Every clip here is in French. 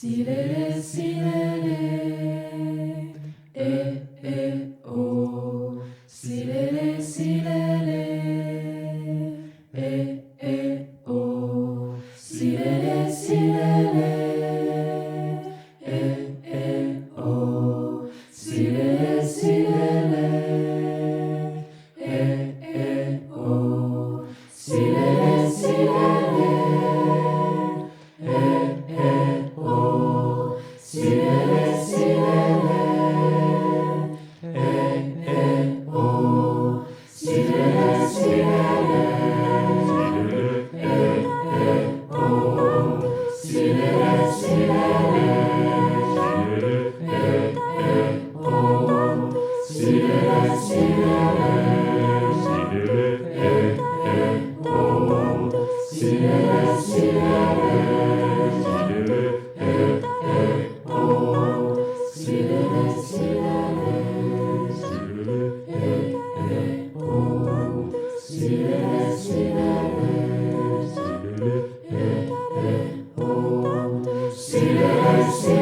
Silele, silele, oh. Silele, silele, oh. Silele, silele, oh. Silele, silele, oh. Silele, silele, oh. Silele, silele, oh. Silele, silele, oh. Silele, silele, oh. Silele, silele, oh. Silele, silele, oh. Silele, silele, oh. Silele, silele, oh. Silele, silele,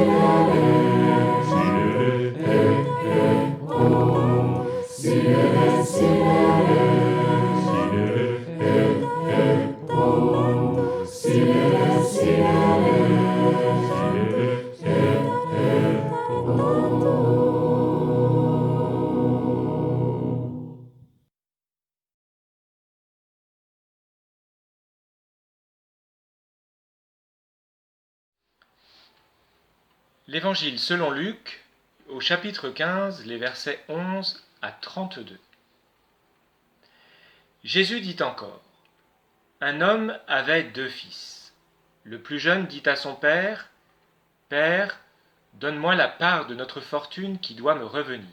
oh. Silele, silele, oh. Silele, silele, L'Évangile selon Luc, au chapitre 15, les versets 11 à 32. Jésus dit encore, « Un homme avait 2 fils. Le plus jeune dit à son père, « Père, donne-moi la part de notre fortune qui doit me revenir. »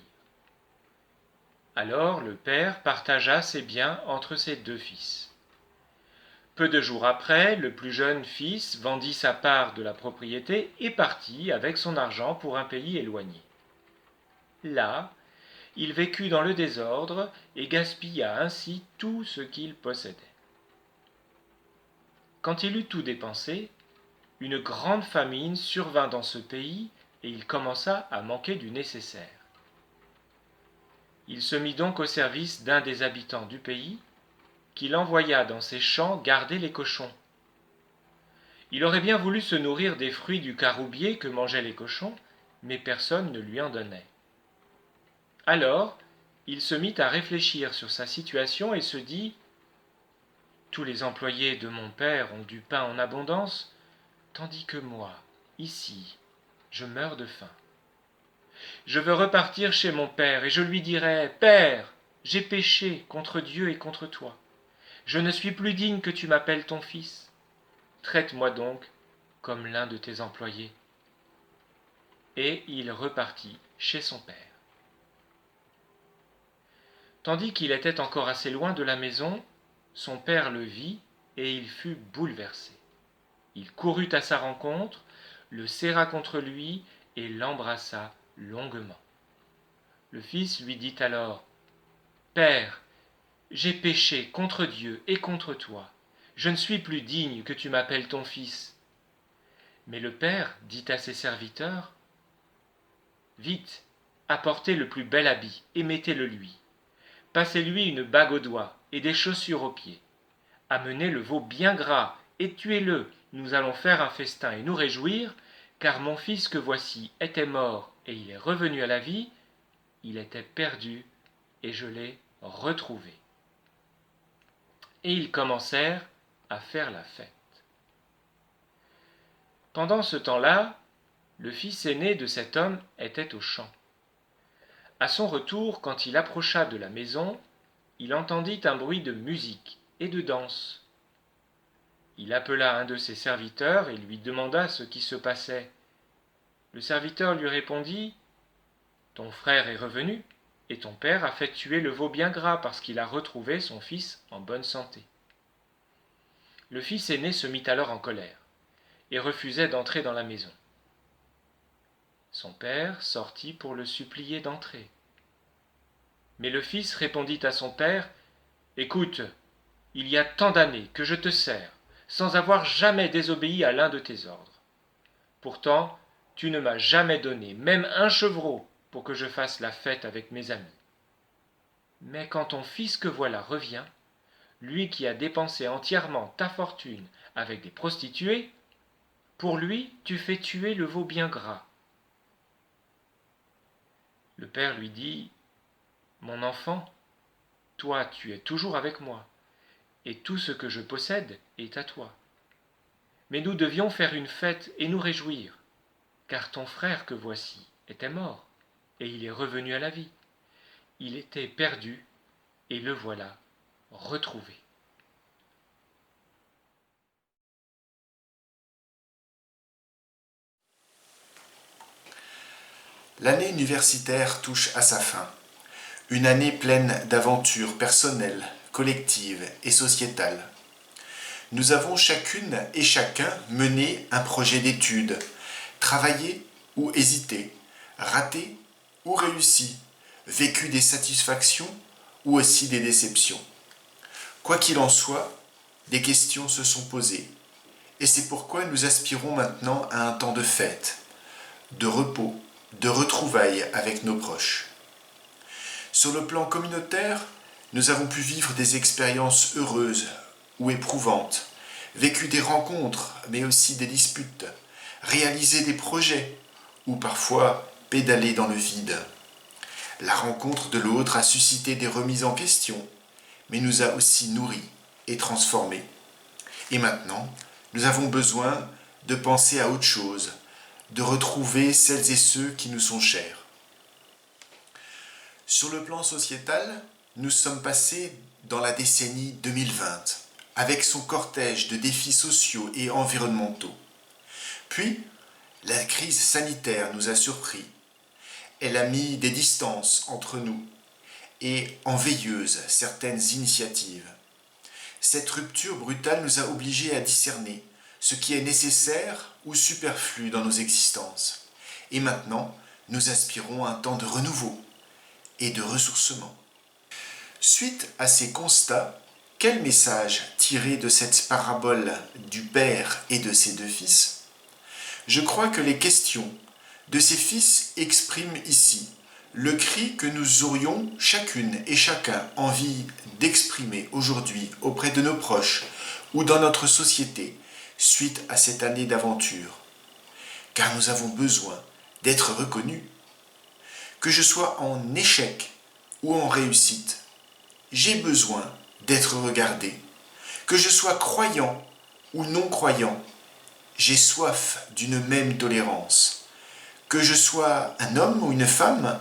Alors le père partagea ses biens entre ses 2 fils. Peu de jours après, le plus jeune fils vendit sa part de la propriété et partit avec son argent pour un pays éloigné. Là, il vécut dans le désordre et gaspilla ainsi tout ce qu'il possédait. Quand il eut tout dépensé, une grande famine survint dans ce pays et il commença à manquer du nécessaire. Il se mit donc au service d'un des habitants du pays, qu'il envoya dans ses champs garder les cochons. Il aurait bien voulu se nourrir des fruits du caroubier que mangeaient les cochons, mais personne ne lui en donnait. Alors, il se mit à réfléchir sur sa situation et se dit « Tous les employés de mon père ont du pain en abondance, tandis que moi, ici, je meurs de faim. Je veux repartir chez mon père et je lui dirai « Père, j'ai péché contre Dieu et contre toi. Je ne suis plus digne que tu m'appelles ton fils. Traite-moi donc comme l'un de tes employés. » Et il repartit chez son père. Tandis qu'il était encore assez loin de la maison, son père le vit et il fut bouleversé. Il courut à sa rencontre, le serra contre lui et l'embrassa longuement. Le fils lui dit alors « Père, j'ai péché contre Dieu et contre toi. Je ne suis plus digne que tu m'appelles ton fils. » Mais le père dit à ses serviteurs « Vite, apportez le plus bel habit et mettez-le lui. Passez-lui une bague au doigt et des chaussures aux pieds. Amenez le veau bien gras et tuez-le. Nous allons faire un festin et nous réjouir, car mon fils que voici était mort et il est revenu à la vie. Il était perdu et je l'ai retrouvé. » Et ils commencèrent à faire la fête. Pendant ce temps-là, le fils aîné de cet homme était au champ. À son retour, quand il approcha de la maison, il entendit un bruit de musique et de danse. Il appela un de ses serviteurs et lui demanda ce qui se passait. Le serviteur lui répondit « Ton frère est revenu, et ton père a fait tuer le veau bien gras parce qu'il a retrouvé son fils en bonne santé. » Le fils aîné se mit alors en colère et refusait d'entrer dans la maison. Son père sortit pour le supplier d'entrer. Mais le fils répondit à son père « Écoute, il y a tant d'années que je te sers, sans avoir jamais désobéi à l'un de tes ordres. Pourtant, tu ne m'as jamais donné même un chevreau pour que je fasse la fête avec mes amis. Mais quand ton fils que voilà revient, lui qui a dépensé entièrement ta fortune avec des prostituées, pour lui tu fais tuer le veau bien gras. » Le père lui dit, « Mon enfant, toi tu es toujours avec moi, et tout ce que je possède est à toi. Mais nous devions faire une fête et nous réjouir, car ton frère que voici était mort, et il est revenu à la vie. Il était perdu, et le voilà retrouvé. » L'année universitaire touche à sa fin. Une année pleine d'aventures personnelles, collectives et sociétales. Nous avons chacune et chacun mené un projet d'études, travaillé ou hésité, raté ou réussi, vécu des satisfactions ou aussi des déceptions. Quoi qu'il en soit, des questions se sont posées. Et c'est pourquoi nous aspirons maintenant à un temps de fête, de repos, de retrouvailles avec nos proches. Sur le plan communautaire, nous avons pu vivre des expériences heureuses ou éprouvantes, vécu des rencontres, mais aussi des disputes, réalisé des projets, ou parfois pédaler dans le vide. La rencontre de l'autre a suscité des remises en question, mais nous a aussi nourris et transformés. Et maintenant, nous avons besoin de penser à autre chose, de retrouver celles et ceux qui nous sont chers. Sur le plan sociétal, nous sommes passés dans la décennie 2020, avec son cortège de défis sociaux et environnementaux. Puis, la crise sanitaire nous a surpris. Elle a mis des distances entre nous et en veilleuse certaines initiatives. Cette rupture brutale nous a obligés à discerner ce qui est nécessaire ou superflu dans nos existences. Et maintenant, nous aspirons à un temps de renouveau et de ressourcement. Suite à ces constats, quel message tirer de cette parabole du Père et de ses deux fils? Je crois que les questions de ces fils expriment ici le cri que nous aurions chacune et chacun envie d'exprimer aujourd'hui auprès de nos proches ou dans notre société suite à cette année d'aventure. Car nous avons besoin d'être reconnus. Que je sois en échec ou en réussite, j'ai besoin d'être regardé. Que je sois croyant ou non croyant, j'ai soif d'une même tolérance. Que je sois un homme ou une femme,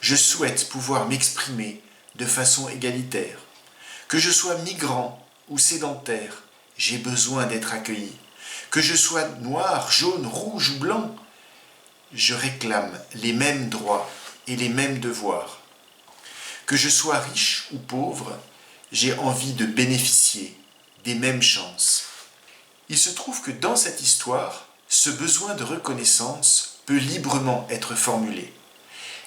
je souhaite pouvoir m'exprimer de façon égalitaire. Que je sois migrant ou sédentaire, j'ai besoin d'être accueilli. Que je sois noir, jaune, rouge ou blanc, je réclame les mêmes droits et les mêmes devoirs. Que je sois riche ou pauvre, j'ai envie de bénéficier des mêmes chances. Il se trouve que dans cette histoire, ce besoin de reconnaissance peut librement être formulé.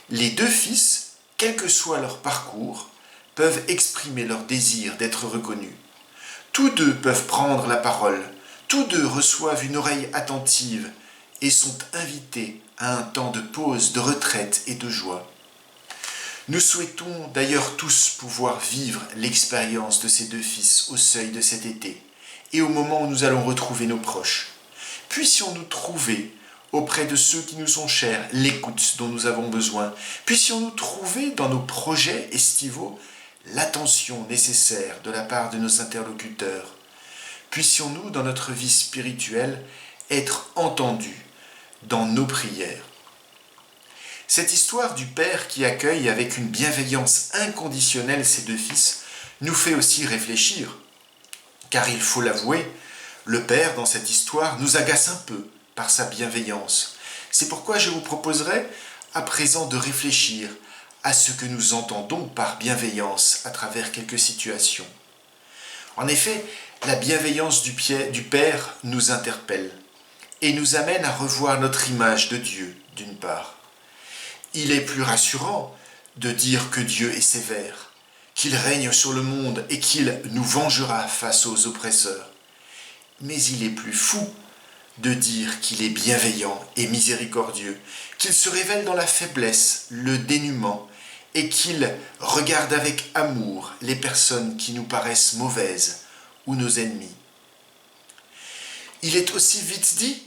Les deux fils, quel que soit leur parcours, peuvent exprimer leur désir d'être reconnus. Tous deux peuvent prendre la parole, tous deux reçoivent une oreille attentive et sont invités à un temps de pause, de retraite et de joie. Nous souhaitons d'ailleurs tous pouvoir vivre l'expérience de ces deux fils au seuil de cet été et au moment où nous allons retrouver nos proches. Puissions-nous trouver auprès de ceux qui nous sont chers l'écoute dont nous avons besoin. Puissions-nous trouver dans nos projets estivaux l'attention nécessaire de la part de nos interlocuteurs. Puissions-nous, dans notre vie spirituelle, être entendus dans nos prières. Cette histoire du Père qui accueille avec une bienveillance inconditionnelle ses deux fils nous fait aussi réfléchir. Car il faut l'avouer, le Père dans cette histoire nous agace un peu par sa bienveillance. C'est pourquoi je vous proposerai à présent de réfléchir à ce que nous entendons par bienveillance à travers quelques situations. En effet, la bienveillance du Père nous interpelle et nous amène à revoir notre image de Dieu, d'une part. Il est plus rassurant de dire que Dieu est sévère, qu'il règne sur le monde et qu'il nous vengera face aux oppresseurs. Mais il est plus fou de dire qu'il est bienveillant et miséricordieux, qu'il se révèle dans la faiblesse, le dénuement, et qu'il regarde avec amour les personnes qui nous paraissent mauvaises ou nos ennemis. Il est aussi vite dit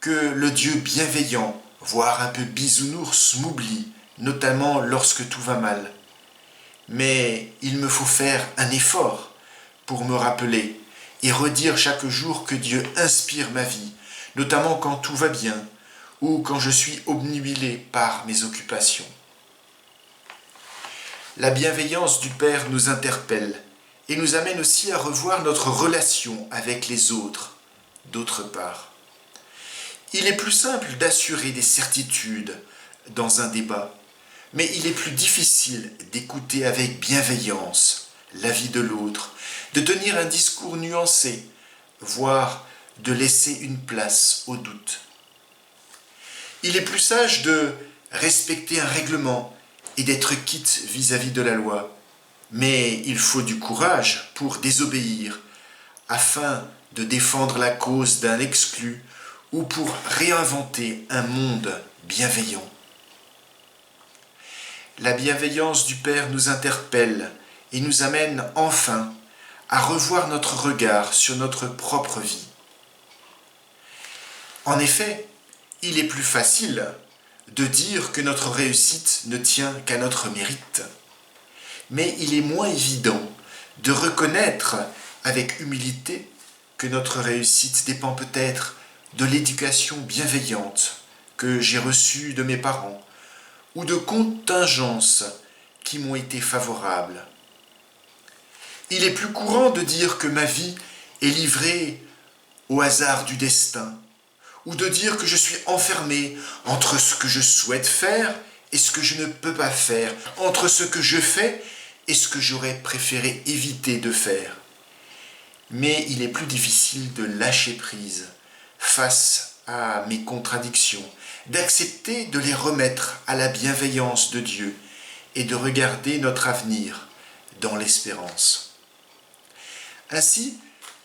que le Dieu bienveillant, voire un peu bisounours, m'oublie, notamment lorsque tout va mal. Mais il me faut faire un effort pour me rappeler et redire chaque jour que Dieu inspire ma vie, notamment quand tout va bien ou quand je suis obnubilé par mes occupations. La bienveillance du Père nous interpelle et nous amène aussi à revoir notre relation avec les autres, d'autre part. Il est plus simple d'assurer des certitudes dans un débat, mais il est plus difficile d'écouter avec bienveillance l'avis de l'autre, de tenir un discours nuancé, voire de laisser une place au doute. Il est plus sage de respecter un règlement et d'être quitte vis-à-vis de la loi, mais il faut du courage pour désobéir, afin de défendre la cause d'un exclu ou pour réinventer un monde bienveillant. La bienveillance du Père nous interpelle et nous amène enfin à revoir notre regard sur notre propre vie. En effet, il est plus facile de dire que notre réussite ne tient qu'à notre mérite, mais il est moins évident de reconnaître avec humilité que notre réussite dépend peut-être de l'éducation bienveillante que j'ai reçue de mes parents ou de contingences qui m'ont été favorables. Il est plus courant de dire que ma vie est livrée au hasard du destin, ou de dire que je suis enfermé entre ce que je souhaite faire et ce que je ne peux pas faire, entre ce que je fais et ce que j'aurais préféré éviter de faire. Mais il est plus difficile de lâcher prise face à mes contradictions, d'accepter de les remettre à la bienveillance de Dieu et de regarder notre avenir dans l'espérance. Ainsi,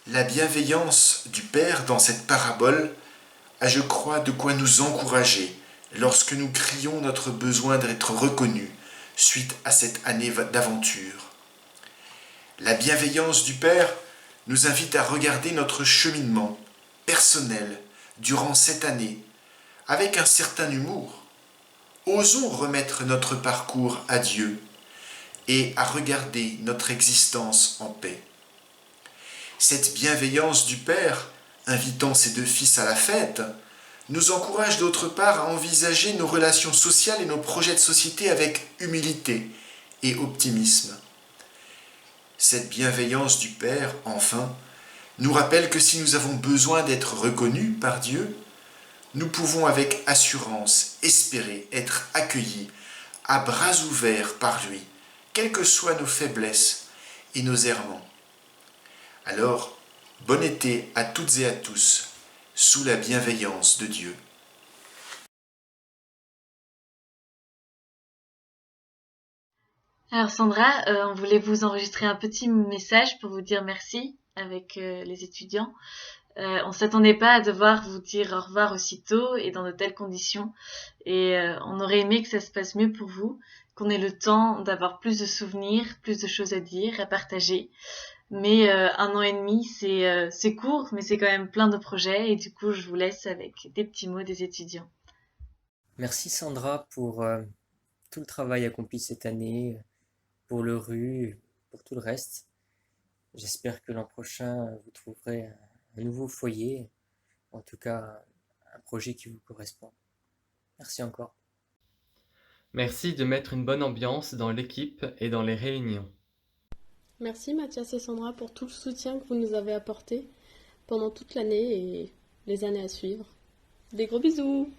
la bienveillance du Père dans cette parabole a, je crois, de quoi nous encourager lorsque nous crions notre besoin d'être reconnus suite à cette année d'aventure. La bienveillance du Père nous invite à regarder notre cheminement personnel durant cette année avec un certain humour. Osons remettre notre parcours à Dieu et à regarder notre existence en paix. Cette bienveillance du Père, invitant ses deux fils à la fête, nous encourage d'autre part à envisager nos relations sociales et nos projets de société avec humilité et optimisme. Cette bienveillance du Père, enfin, nous rappelle que si nous avons besoin d'être reconnus par Dieu, nous pouvons avec assurance espérer être accueillis à bras ouverts par lui, quelles que soient nos faiblesses et nos errements. Alors, bon été à toutes et à tous, sous la bienveillance de Dieu. Alors Sandra, on voulait vous enregistrer un petit message pour vous dire merci avec les étudiants. On s'attendait pas à devoir vous dire au revoir aussitôt et dans de telles conditions. Et on aurait aimé que ça se passe mieux pour vous, qu'on ait le temps d'avoir plus de souvenirs, plus de choses à dire, à partager. Mais 1 an et demi, c'est court, mais c'est quand même plein de projets. Et du coup, je vous laisse avec des petits mots des étudiants. Merci Sandra pour tout le travail accompli cette année, pour le RU, pour tout le reste. J'espère que l'an prochain, vous trouverez un nouveau foyer, en tout cas un projet qui vous correspond. Merci encore. Merci de mettre une bonne ambiance dans l'équipe et dans les réunions. Merci Mathias et Sandra pour tout le soutien que vous nous avez apporté pendant toute l'année et les années à suivre. Des gros bisous!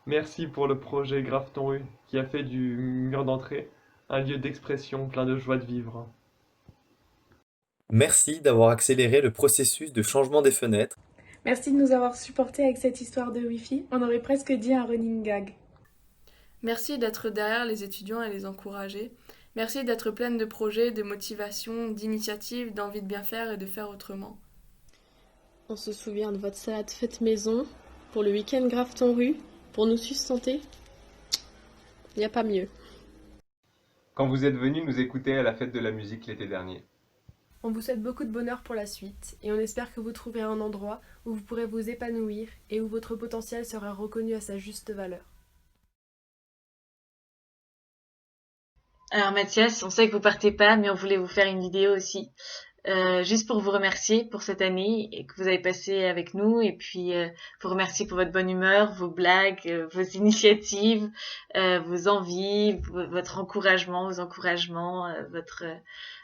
Merci pour le projet Grave ton rue qui a fait du mur d'entrée un lieu d'expression plein de joie de vivre. Merci d'avoir accéléré le processus de changement des fenêtres. Merci de nous avoir supportés avec cette histoire de Wi-Fi. On aurait presque dit un running gag. Merci d'être derrière les étudiants et les encourager. Merci d'être pleine de projets, de motivation, d'initiatives, d'envie de bien faire et de faire autrement. On se souvient de votre salade faite maison, pour le week-end Grafton Rue, pour nous sustenter. Il n'y a pas mieux. Quand vous êtes venu nous écouter à la fête de la musique l'été dernier. On vous souhaite beaucoup de bonheur pour la suite et on espère que vous trouverez un endroit où vous pourrez vous épanouir et où votre potentiel sera reconnu à sa juste valeur. Alors Mathias, on sait que vous partez pas, mais on voulait vous faire une vidéo aussi, juste pour vous remercier pour cette année et que vous avez passé avec nous, et puis vous remercier pour votre bonne humeur, vos blagues, vos initiatives, vos envies, votre encouragement, vos encouragements, votre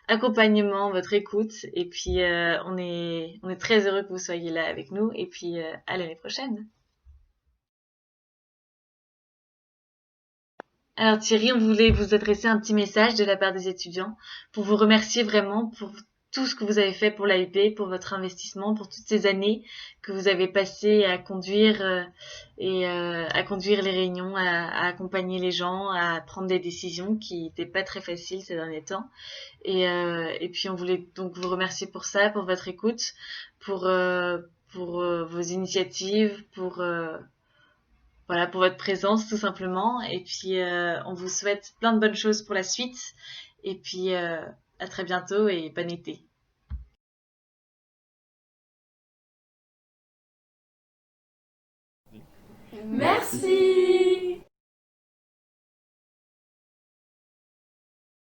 accompagnement, votre écoute, et puis on est très heureux que vous soyez là avec nous, et puis à l'année prochaine. Alors Thierry, on voulait vous adresser un petit message de la part des étudiants pour vous remercier vraiment pour tout ce que vous avez fait pour l'AUP, pour votre investissement, pour toutes ces années que vous avez passées à conduire à conduire les réunions, à accompagner les gens, à prendre des décisions qui n'étaient pas très faciles ces derniers temps. Et puis on voulait donc vous remercier pour ça, pour votre écoute, pour vos initiatives, voilà, pour votre présence tout simplement. Et puis on vous souhaite plein de bonnes choses pour la suite. Et puis à très bientôt et bon été. Merci.